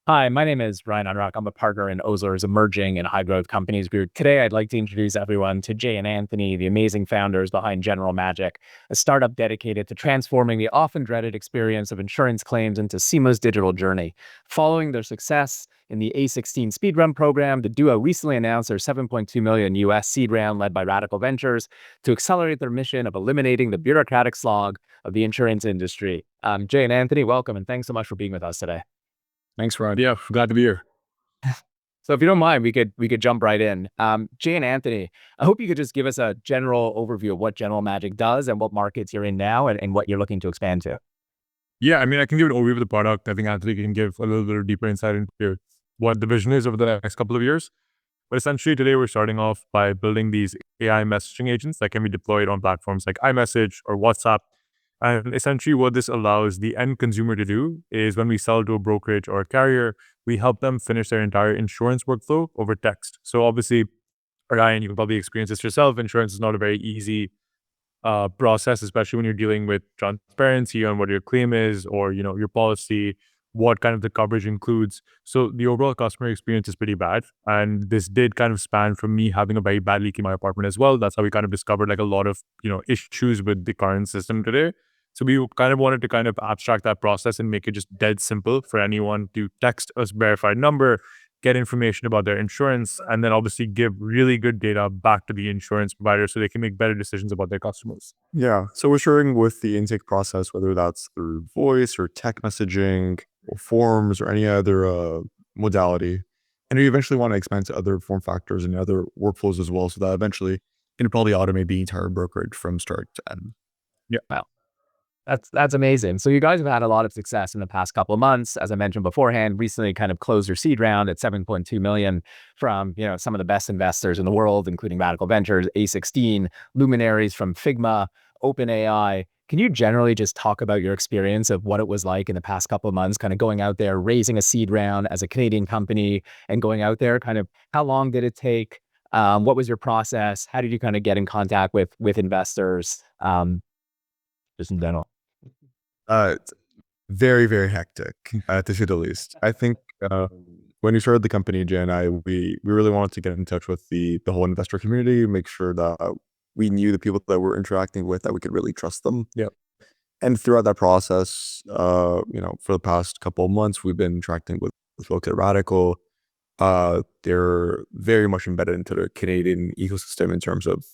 Hi, my name is Ryan Unrock. I'm a partner in Osler's Emerging and High Growth Companies Group. Today, I'd like to introduce everyone to Jay and Anthony, the amazing founders behind General Magic, a startup dedicated to transforming the often dreaded experience of insurance claims into seamless digital journey. Following their success in the A16 speedrun program, the duo recently announced their 7.2 million US seed round led by Radical Ventures to accelerate their mission of eliminating the bureaucratic slog of the insurance industry. Jay and Anthony, welcome, and thanks so much for being with us today. Thanks, Rod. Yeah, glad to be here. So if you don't mind, we could jump right in. Jay and Anthony, I hope you could just give us a general overview of what General Magic does and what markets you're in now and what you're looking to expand to. Yeah, I mean, I can give an overview of the product. I think Anthony can give a little bit of deeper insight into what the vision is over the next couple of years. But essentially, today we're starting off by building these AI messaging agents that can be deployed on platforms like iMessage or WhatsApp. And essentially, what this allows the end consumer to do is when we sell to a brokerage or a carrier, we help them finish their entire insurance workflow over text. So obviously, Ryan, you can probably experience this yourself. Insurance is not a very easy process, especially when you're dealing with transparency on what your claim is or, your policy, what kind of the coverage includes. So the overall customer experience is pretty bad. And this did kind of span from me having a very bad leak in my apartment as well. That's how we kind of discovered like a lot of, issues with the current system today. So we kind of wanted to kind of abstract that process and make it just dead simple for anyone to text a verified number, get information about their insurance, and then obviously give really good data back to the insurance provider so they can make better decisions about their customers. Yeah. So we're sharing with the intake process, whether that's through voice or text messaging or forms or any other modality. And we eventually want to expand to other form factors and other workflows as well. So that eventually can probably automate the entire brokerage from start to end. Yeah. Wow. That's amazing. So you guys have had a lot of success in the past couple of months. As I mentioned beforehand, recently kind of closed your seed round at 7.2 million from, some of the best investors in the world, including Radical Ventures, A16, luminaries from Figma, OpenAI. Can you generally just talk about your experience of what it was like in the past couple of months, kind of going out there, raising a seed round as a Canadian company and going out there, kind of how long did it take? What was your process? How did you kind of get in contact with investors? Just in general. It's very, very hectic, to say the least. I think when we started the company, Jay and I, we really wanted to get in touch with the whole investor community, make sure that we knew the people that we're interacting with, that we could really trust them. Yeah. And throughout that process, for the past couple of months, we've been interacting with folks at Radical. They're very much embedded into the Canadian ecosystem in terms of,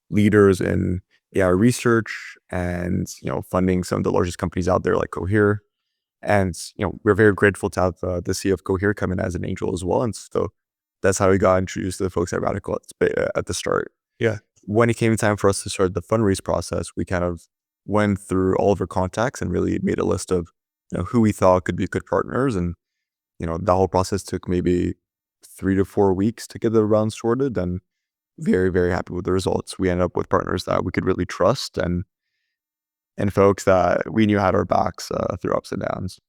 leaders in AI research and, funding some of the largest companies out there like Cohere. And, we're very grateful to have the CEO of Cohere come in as an angel as well. And so that's how we got introduced to the folks at Radical at the start. Yeah. When it came time for us to start the fundraise process, we kind of went through all of our contacts and really made a list of, who we thought could be good partners. And, that whole process took maybe 3 to 4 weeks to get the round sorted, and very, very happy with the results. We ended up with partners that we could really trust and folks that we knew had our backs through ups and downs.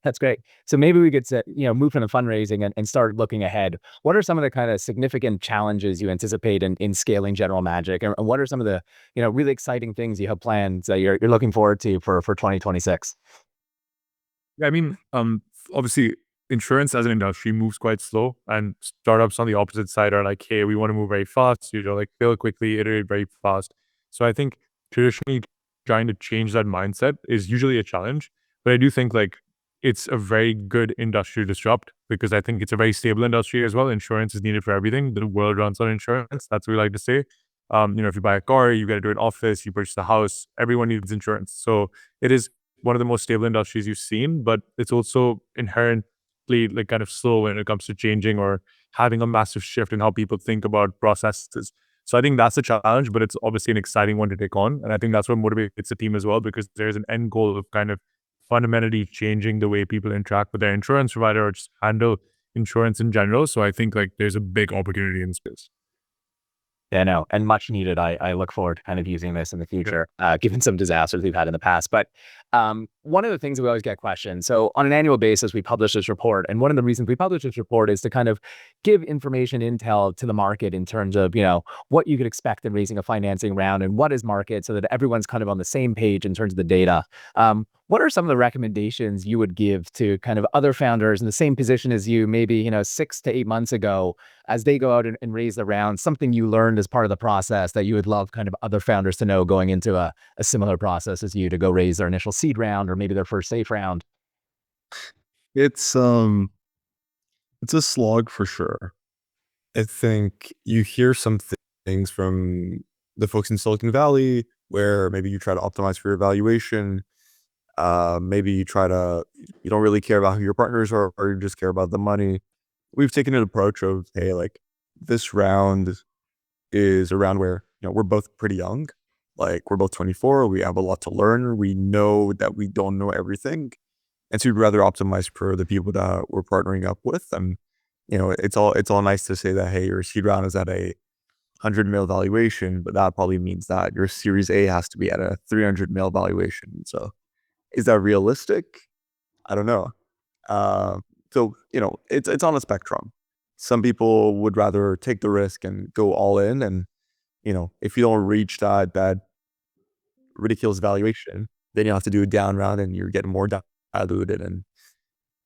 That's great. So maybe we could move from the fundraising and start looking ahead. What are some of the kind of significant challenges you anticipate in scaling General Magic? And what are some of the, really exciting things you have planned that you're looking forward to for 2026? Yeah, I mean, obviously, insurance as an industry moves quite slow, and startups on the opposite side are like, hey, we want to move very fast, like fail quickly, iterate very fast. So I think traditionally trying to change that mindset is usually a challenge, but I do think like it's a very good industry to disrupt because I think it's a very stable industry as well. Insurance is needed for everything. The world runs on insurance. That's what we like to say. If you buy a car, you got to do an office, you purchase a house, everyone needs insurance. So it is one of the most stable industries you've seen, but it's also inherently like kind of slow when it comes to changing or having a massive shift in how people think about processes. So I think that's a challenge, but it's obviously an exciting one to take on. And I think that's what motivates the team as well, because there's an end goal of kind of fundamentally changing the way people interact with their insurance provider or just handle insurance in general. So I think like there's a big opportunity in space. Yeah, no, and much needed. I look forward to kind of using this in the future, given some disasters we've had in the past. But one of the things that we always get questions. So on an annual basis, we publish this report. And one of the reasons we publish this report is to kind of give information intel to the market in terms of, what you could expect in raising a financing round and what is market so that everyone's kind of on the same page in terms of the data. what are some of the recommendations you would give to kind of other founders in the same position as you, maybe, 6 to 8 months ago, as they go out and raise the round, something you learned as part of the process that you would love kind of other founders to know going into a similar process as you to go raise their initial seed round or maybe their first safe round? It's a slog for sure. I think you hear some things from the folks in Silicon Valley where maybe you try to optimize for your valuation. Maybe you don't really care about who your partners are, or you just care about the money. We've taken an approach of, hey, like, this round is a round where, we're both pretty young. Like, we're both 24. We have a lot to learn. We know that we don't know everything. And so we'd rather optimize for the people that we're partnering up with. And, it's all nice to say that, hey, your seed round is at a 100 mil valuation, but that probably means that your Series A has to be at a 300 mil valuation. So is that realistic? I don't know. So, it's on a spectrum. Some people would rather take the risk and go all in. And, if you don't reach that ridiculous valuation, then you have to do a down round and you're getting more diluted. And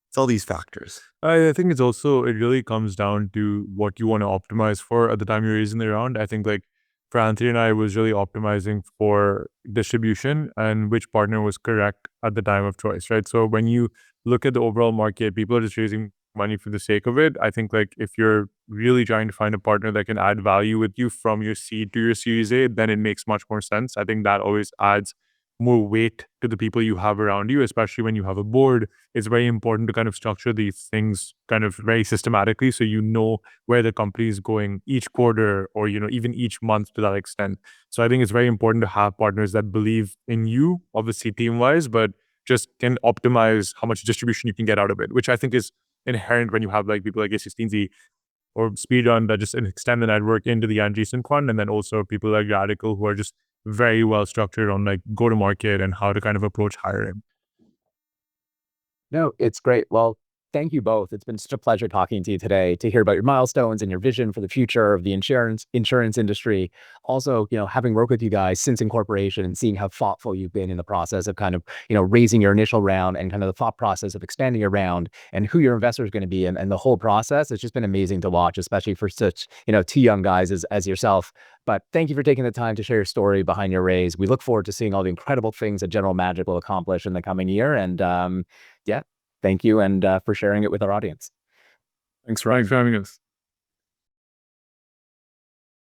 it's all these factors. I think it really comes down to what you want to optimize for at the time you're raising the round. I think, like, for Anthony and I, was really optimizing for distribution and which partner was correct at the time of choice, right? So when you look at the overall market, people are just raising money for the sake of it. I think, like, if you're really trying to find a partner that can add value with you from your seed to your Series A, then it makes much more sense. I think that always adds more weight to the people you have around you, especially when you have a board. It's very important to kind of structure these things kind of very systematically, so you know where the company is going each quarter, or even each month to that extent. So I think it's very important to have partners that believe in you, obviously team wise, but just can optimize how much distribution you can get out of it, which I think is inherent when you have like people like A16Z or Speedrun that just extend the network into the adjacent fund, and then also people like Radical who are just very well structured on like go to market and how to kind of approach hiring. No, it's great. Well, thank you both. It's been such a pleasure talking to you today to hear about your milestones and your vision for the future of the insurance industry. Also, having worked with you guys since incorporation and seeing how thoughtful you've been in the process of kind of, raising your initial round and kind of the thought process of expanding your round and who your investor is going to be and the whole process. It's just been amazing to watch, especially for such, two young guys as yourself. But thank you for taking the time to share your story behind your raise. We look forward to seeing all the incredible things that General Magic will accomplish in the coming year. And yeah, thank you, and for sharing it with our audience. Thanks for having us.